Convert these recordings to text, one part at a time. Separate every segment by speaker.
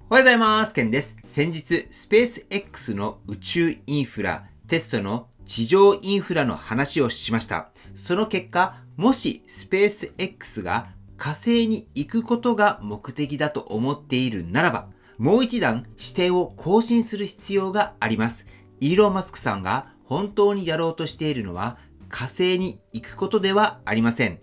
Speaker 1: おはようございます。ケンです。先日、スペース X の宇宙インフラ、テストの地上インフラの話をしました。その結果、もしスペース X が火星に行くことが目的だと思っているならば、もう一段視点を更新する必要があります。イーロン・マスクさんが本当にやろうとしているのは火星に行くことではありません。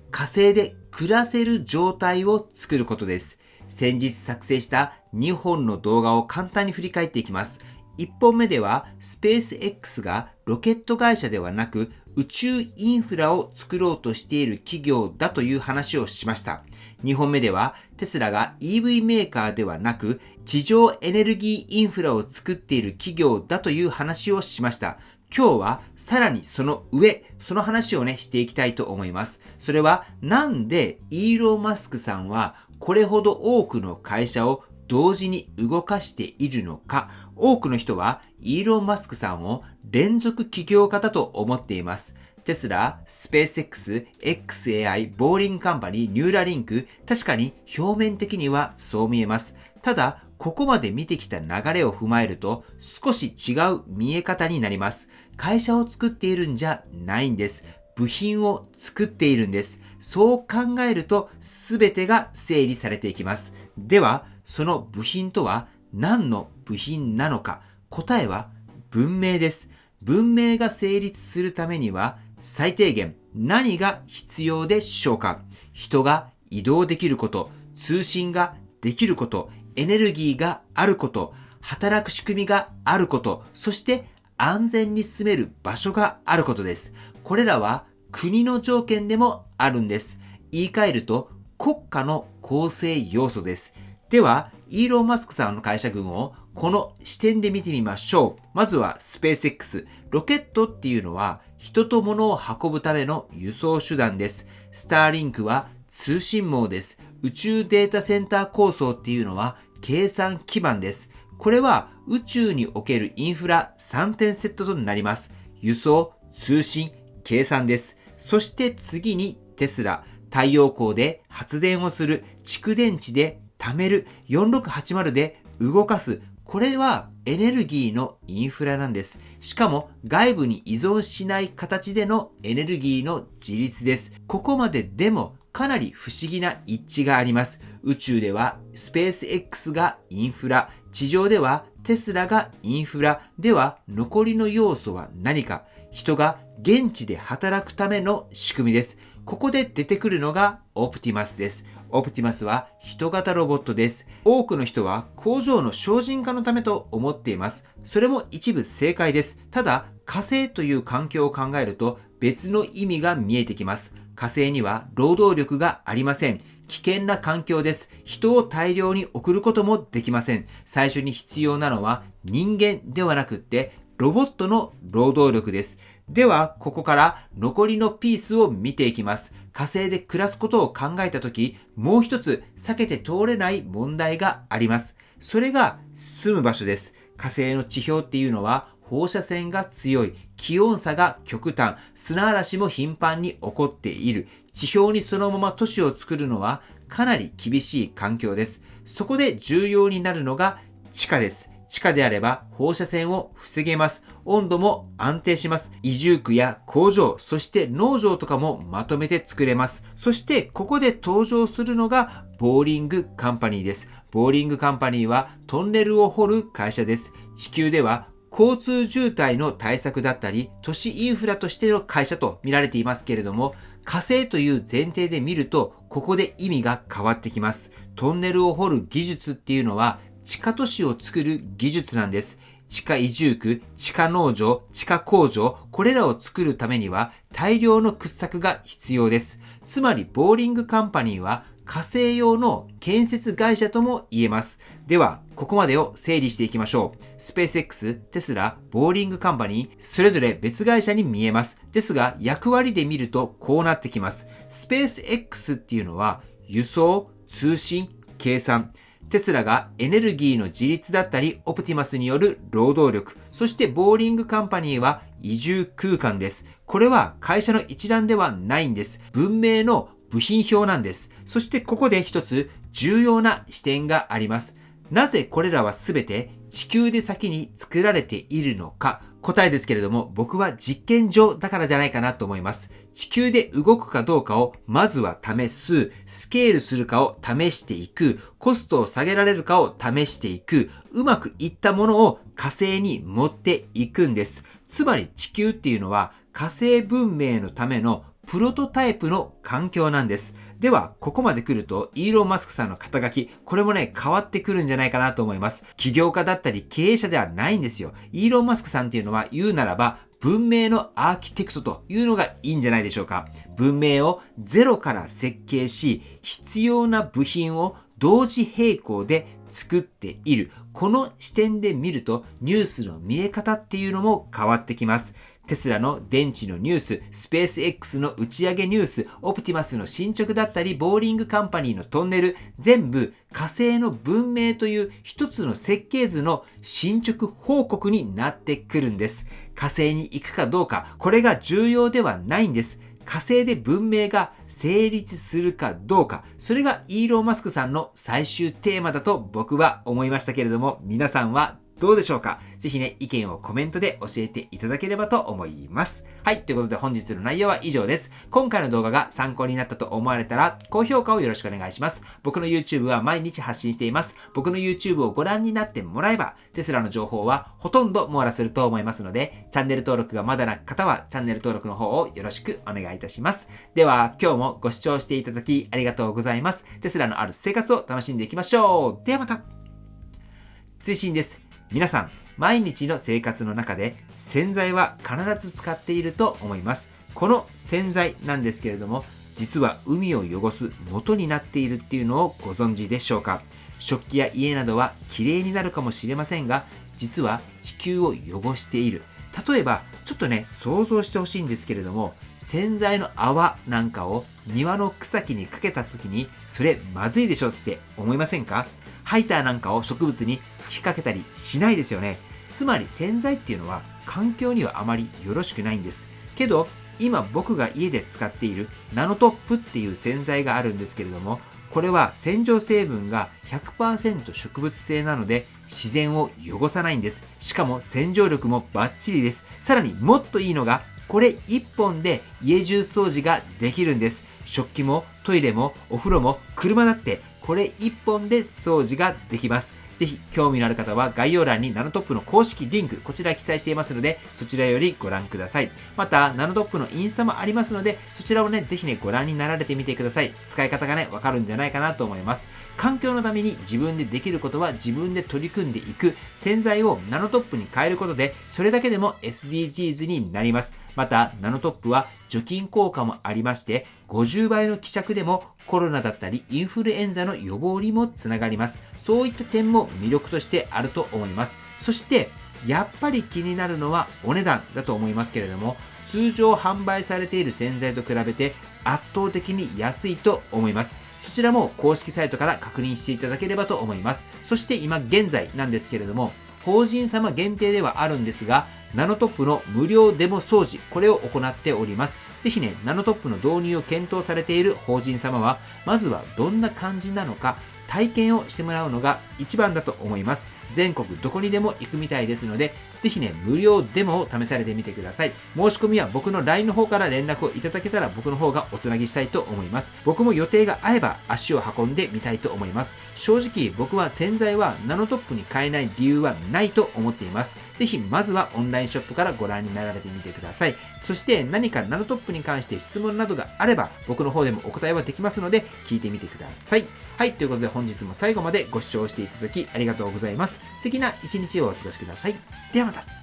Speaker 1: 火星で暮らせる状態を作ることです。先日作成した2本の動画を簡単に振り返っていきます。1本目ではスペース X がロケット会社ではなく宇宙インフラを作ろうとしている企業だという話をしました。2本目ではテスラが EV メーカーではなく地上エネルギーインフラを作っている企業だという話をしました。今日はさらにその上、その話をしていきたいと思います。それはなんでイーロン・マスクさんはこれほど多くの会社を同時に動かしているのか。多くの人はイーロン・マスクさんを連続起業家だと思っています。テスラ、スペース X、XAI、ボーリングカンパニー、ニューラリンク、確かに表面的にはそう見えます。ただ、ここまで見てきた流れを踏まえると少し違う見え方になります。会社を作っているんじゃないんです。部品を作っているんです。そう考えると全てが整理されていきます。では、その部品とは何の部品なのか。答えは文明です。文明が成立するためには最低限何が必要でしょうか。人が移動できること、通信ができること、エネルギーがあること、働く仕組みがあること、そして安全に住める場所があることです。これらは国の条件でもあるんです。言い換えると国家の構成要素です。では、イーロン・マスクさんの会社群をこの視点で見てみましょう。まずはスペース X。ロケットっていうのは人と物を運ぶための輸送手段です。スターリンクは通信網です。宇宙データセンター構想っていうのは計算基盤です。これは宇宙におけるインフラ3点セットとなります。輸送、通信、計算です。そして次にテスラ。太陽光で発電をする、蓄電池で貯める、4680で動かす。これはエネルギーのインフラなんです。しかも外部に依存しない形でのエネルギーの自立です。ここまででもかなり不思議な一致があります。宇宙ではスペース X がインフラ、地上ではテスラがインフラ。では残りの要素は何か。人が現地で働くための仕組みです。ここで出てくるのがオプティマスです。オプティマスは人型ロボットです。多くの人は工場の省人化のためと思っています。それも一部正解です。ただ、火星という環境を考えると別の意味が見えてきます。火星には労働力がありません。危険な環境です。人を大量に送ることもできません。最初に必要なのは人間ではなくってロボットの労働力です。では、ここから残りのピースを見ていきます。火星で暮らすことを考えたとき、もう一つ避けて通れない問題があります。それが住む場所です。火星の地表っていうのは放射線が強い、気温差が極端、砂嵐も頻繁に起こっている。地表にそのまま都市を作るのはかなり厳しい環境です。そこで重要になるのが地下です。地下であれば放射線を防げます。温度も安定します。移住区や工場、そして農場とかもまとめて作れます。そしてここで登場するのがボーリングカンパニーです。ボーリングカンパニーはトンネルを掘る会社です。地球では交通渋滞の対策だったり、都市インフラとしての会社と見られていますけれども、火星という前提で見ると、ここで意味が変わってきます。トンネルを掘る技術っていうのは、地下都市を作る技術なんです。地下移住区、地下農場、地下工場、これらを作るためには大量の掘削が必要です。つまり、ボーリングカンパニーは火星用の建設会社とも言えます。では、ここまでを整理していきましょう。スペース X、テスラ、ボーリングカンパニー、それぞれ別会社に見えます。ですが、役割で見るとこうなってきます。スペース X っていうのは、輸送、通信、計算。テスラがエネルギーの自立だったり、オプティマスによる労働力、そしてボーリングカンパニーは移住空間です。これは会社の一覧ではないんです。文明の部品表なんです。そしてここで一つ重要な視点があります。なぜこれらはすべて地球で先に作られているのか、答えですけれども、僕は実験上だからじゃないかなと思います。地球で動くかどうかをまずは試す、スケールするかを試していく、コストを下げられるかを試していく、うまくいったものを火星に持っていくんです。つまり地球っていうのは火星文明のためのプロトタイプの環境なんです。では、ここまで来ると、イーロン・マスクさんの肩書き、これもね、変わってくるんじゃないかなと思います。起業家だったり経営者ではないんですよ。イーロン・マスクさんっていうのは言うならば、文明のアーキテクトというのがいいんじゃないでしょうか。文明をゼロから設計し、必要な部品を同時並行で作っている。この視点で見ると、ニュースの見え方っていうのも変わってきます。テスラの電池のニュース、スペース X の打ち上げニュース、オプティマスの進捗だったり、ボーリングカンパニーのトンネル、全部火星の文明という一つの設計図の進捗報告になってくるんです。火星に行くかどうか、これが重要ではないんです。火星で文明が成立するかどうか、それがイーロン・マスクさんの最終テーマだと僕は思いましたけれども、皆さんはどうでしょうか？ぜひね、意見をコメントで教えていただければと思います。はい、ということで本日の内容は以上です。今回の動画が参考になったと思われたら、高評価をよろしくお願いします。僕の YouTube は毎日発信しています。僕の YouTube をご覧になってもらえば、テスラの情報はほとんど網羅すると思いますので、チャンネル登録がまだな方は、チャンネル登録の方をよろしくお願いいたします。では、今日もご視聴していただきありがとうございます。テスラのある生活を楽しんでいきましょう。ではまた。追伸です。皆さん、毎日の生活の中で洗剤は必ず使っていると思います。この洗剤なんですけれども、実は海を汚す元になっているっていうのをご存知でしょうか？食器や家などはきれいになるかもしれませんが、実は地球を汚している。例えば、ちょっとね、想像してほしいんですけれども、洗剤の泡なんかを庭の草木にかけた時に、それまずいでしょって思いませんか？ハイターなんかを植物に吹きかけたりしないですよね。つまり洗剤っていうのは環境にはあまりよろしくないんです。けど、今僕が家で使っているナノトップっていう洗剤があるんですけれども、これは洗浄成分が 100% 植物性なので自然を汚さないんです。しかも洗浄力もバッチリです。さらにもっといいのが、これ1本で家中掃除ができるんです。食器もトイレもお風呂も車だってこれ1本で掃除ができます。ぜひ興味のある方は概要欄にナノトップの公式リンク、こちら記載していますので、そちらよりご覧ください。また、ナノトップのインスタもありますので、そちらをね、ぜひね、ご覧になられてみてください。使い方がね、わかるんじゃないかなと思います。環境のために自分でできることは自分で取り組んでいく。洗剤をナノトップに変えることで、それだけでも SDGs になります。また、ナノトップは除菌効果もありまして、50倍の希釈でもコロナだったりインフルエンザの予防にもつながります。そういった点も魅力としてあると思います。そして、やっぱり気になるのはお値段だと思いますけれども、通常販売されている洗剤と比べて圧倒的に安いと思います。そちらも公式サイトから確認していただければと思います。そして今現在なんですけれども、法人様限定ではあるんですが、ナノトップの無料デモ掃除、これを行っております。ぜひね、ナノトップの導入を検討されている法人様は、まずはどんな感じなのか、体験をしてもらうのが一番だと思います。全国どこにでも行くみたいですので、ぜひね、無料デモを試されてみてください。申し込みは僕の LINE の方から連絡をいただけたら僕の方がおつなぎしたいと思います。僕も予定が合えば足を運んでみたいと思います。正直僕は洗剤はナノトップに変えない理由はないと思っています。ぜひまずはオンラインショップからご覧になられてみてください。そして何かナノトップに関して質問などがあれば僕の方でもお答えはできますので聞いてみてください。はい、ということで本日も最後までご視聴していただきありがとうございます。素敵な一日をお過ごしください。ではまた。